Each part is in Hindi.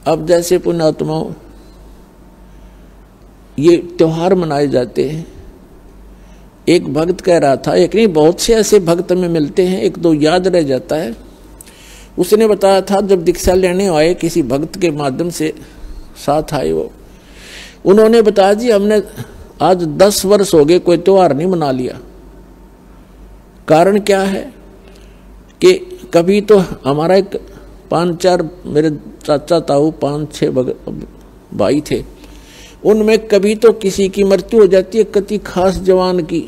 अब जैसे पुण्यात्माओं ये त्योहार मनाए जाते हैं, एक भक्त कह रहा था, एक नहीं बहुत से ऐसे भक्त में मिलते हैं, एक दो याद रह जाता है। उसने बताया था जब दीक्षा लेने आए किसी भक्त के माध्यम से साथ आए वो, उन्होंने बताया जी हमने आज 10 वर्ष हो गए कोई त्योहार नहीं मना लिया। कारण क्या है कि कभी तो हमारा एक 5-4 मेरे चाचा ताऊ 5-6 भाई थे, उनमें कभी तो किसी की मृत्यु हो जाती है, किसी खास जवान की,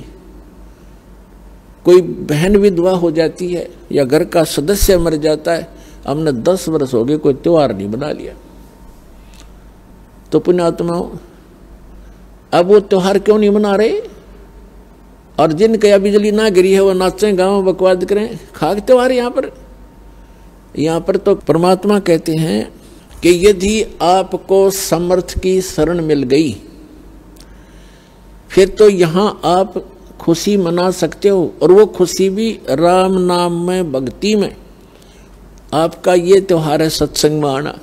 कोई बहन विधवा हो जाती है या घर का सदस्य मर जाता है। हमने 10 वर्ष हो गए कोई त्योहार नहीं बना लिया। तो पुण्यात्माओं अब वो त्योहार क्यों नहीं मना रहे? और जिनके या बिजली ना गिरी है वो नाचें गाँव बकवाद करें, खाक त्योहार यहाँ पर तो परमात्मा कहते हैं कि यदि आपको समर्थ की शरण मिल गई फिर तो यहाँ आप खुशी मना सकते हो, और वो खुशी भी राम नाम में, भक्ति में। आपका ये त्योहार है सत्संग में आना,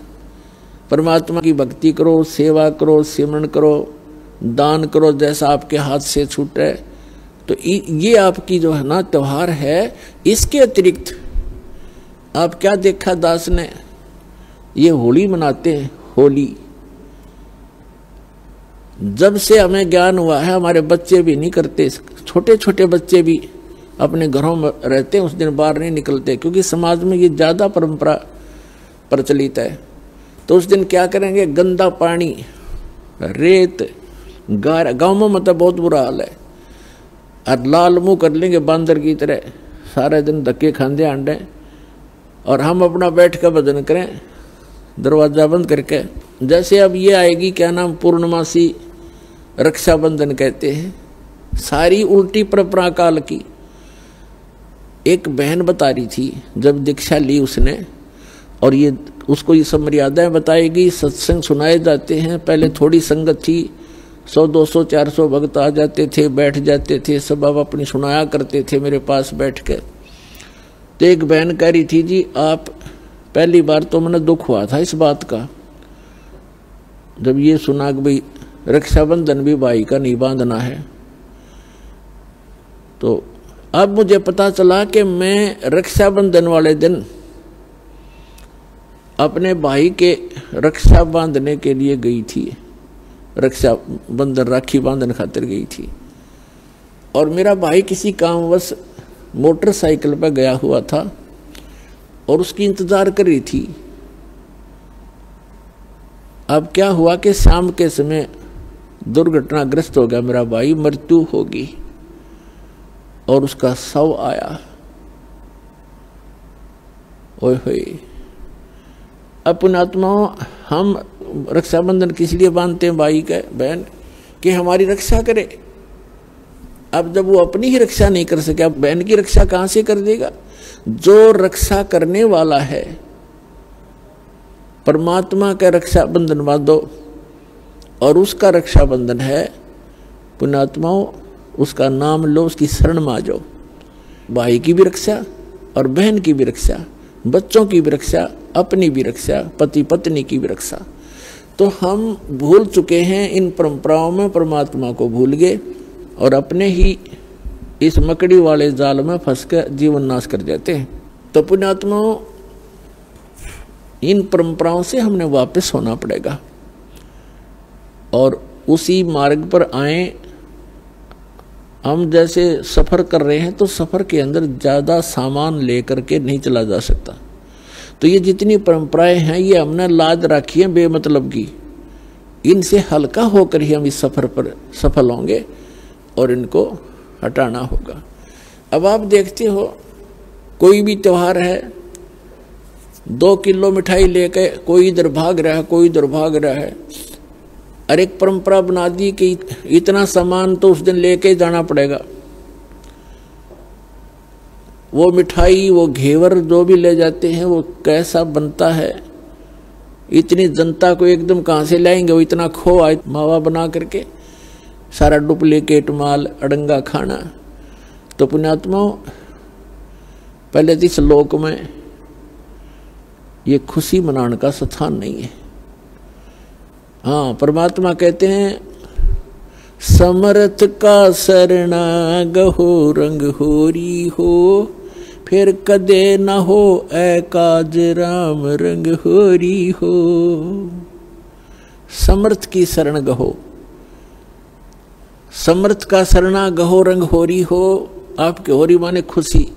परमात्मा की भक्ति करो, सेवा करो, सिमरन करो, दान करो जैसा आपके हाथ से छूट रहे। तो ये आपकी जो है ना त्योहार है। इसके अतिरिक्त आप क्या देखा दास ने, ये होली मनाते हैं। होली जब से हमें ज्ञान हुआ है हमारे बच्चे भी नहीं करते, छोटे छोटे बच्चे भी अपने घरों में रहते हैं, उस दिन बाहर नहीं निकलते, क्योंकि समाज में ये ज्यादा परंपरा प्रचलित है। तो उस दिन क्या करेंगे, गंदा पानी, रेत, गाँव में मतलब बहुत बुरा हाल है, और लाल मुंह कर लेंगे बांदर की तरह, सारे दिन धक्के खांदे आंडे, और हम अपना बैठ कर भजन करें दरवाजा बंद करके। जैसे अब ये आएगी क्या नाम, पूर्णमासी रक्षाबंधन कहते हैं, सारी उल्टी परंपरा काल की। एक बहन बता रही थी जब दीक्षा ली उसने, और ये उसको ये सब मर्यादाएं बताएगी, सत्संग सुनाए जाते हैं। पहले थोड़ी संगत थी, 100, 200, 400 भक्त आ जाते थे, बैठ जाते थे, सब अब अपनी सुनाया करते थे मेरे पास बैठ के। तो एक बहन कह रही थी जी आप, पहली बार तो मैंने दुख हुआ था इस बात का जब ये सुना कि भाई रक्षाबंधन भी भाई का नहीं बांधना है। तो अब मुझे पता चला कि मैं रक्षाबंधन वाले दिन अपने भाई के रक्षा बांधने के लिए गई थी, रक्षाबंधन राखी बांधन खातिर गई थी, और मेरा भाई किसी कामवश मोटरसाइकिल पर गया हुआ था और उसकी इंतजार कर रही थी। अब क्या हुआ कि शाम के समय दुर्घटनाग्रस्त हो गया मेरा भाई, मृत्यु होगी, और उसका शव आया। ओए होए। अब पुण्यात्माओं हम रक्षाबंधन किस लिए बांधते हैं भाई का, बहन, कि हमारी रक्षा करे। अब जब वो अपनी ही रक्षा नहीं कर सके, अब बहन की रक्षा कहां से कर देगा? जो रक्षा करने वाला है परमात्मा का रक्षाबंधन बांधो, और उसका रक्षाबंधन है पुण्यात्माओं, उसका नाम लो, उसकी शरण में आ जाओ। भाई की भी रक्षा और बहन की भी रक्षा, बच्चों की भी रक्षा, अपनी भी रक्षा, पति पत्नी की भी रक्षा। तो हम भूल चुके हैं इन परंपराओं में, परमात्मा को भूल गए और अपने ही इस मकड़ी वाले जाल में फंस कर जीवन नाश कर जाते हैं। तो पुण्यात्माओं इन परंपराओं से हमने वापस होना पड़ेगा और उसी मार्ग पर आए। हम जैसे सफर कर रहे हैं तो सफर के अंदर ज्यादा सामान लेकर के नहीं चला जा सकता। तो ये जितनी परंपराएं हैं ये हमने लाद रखी है बेमतलब की, इनसे हल्का होकर ही हम इस सफर पर सफल होंगे और इनको हटाना होगा। अब आप देखते हो कोई भी त्योहार है, 2 किलो मिठाई लेके कोई इधर भाग रहा है, कोई इधर भाग रहा है, और एक परंपरा बना दी कि इतना सामान तो उस दिन लेके जाना पड़ेगा। वो मिठाई, वो घेवर जो भी ले जाते हैं वो कैसा बनता है, इतनी जनता को एकदम कहाँ से लाएंगे, वो इतना खोआ मावा बना करके, सारा डुप्लीकेट माल, अड़ंगा खाना। तो पुण्यात्माओं पहले इस लोक में ये खुशी मनाने का स्थान नहीं है। हाँ, परमात्मा कहते हैं समर्थ का शरणा गहो रंग होरी हो, फिर कदे न हो एकाज राम रंग होरी हो। समर्थ की शरण गहो, समर्थ का शरणा गहो रंग होरी हो। आपके होरी माने खुशी।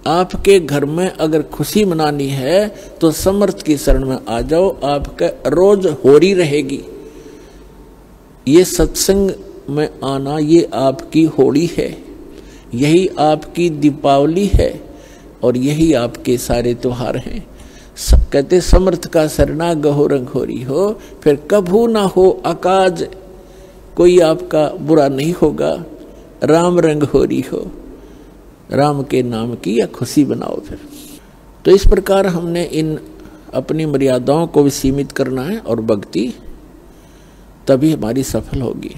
आपके घर में अगर खुशी मनानी है तो समर्थ की शरण में आ जाओ, आपका रोज होरी रहेगी। ये सत्संग में आना ये आपकी होली है, यही आपकी दीपावली है और यही आपके सारे त्योहार हैं। कहते समर्थ का शरणा गहो रंग होरी हो, फिर कभू ना हो अकाज, कोई आपका बुरा नहीं होगा। राम रंग होरी हो, राम के नाम की या खुशी बनाओ। फिर तो इस प्रकार हमने इन अपनी मर्यादाओं को भी सीमित करना है और भक्ति तभी हमारी सफल होगी।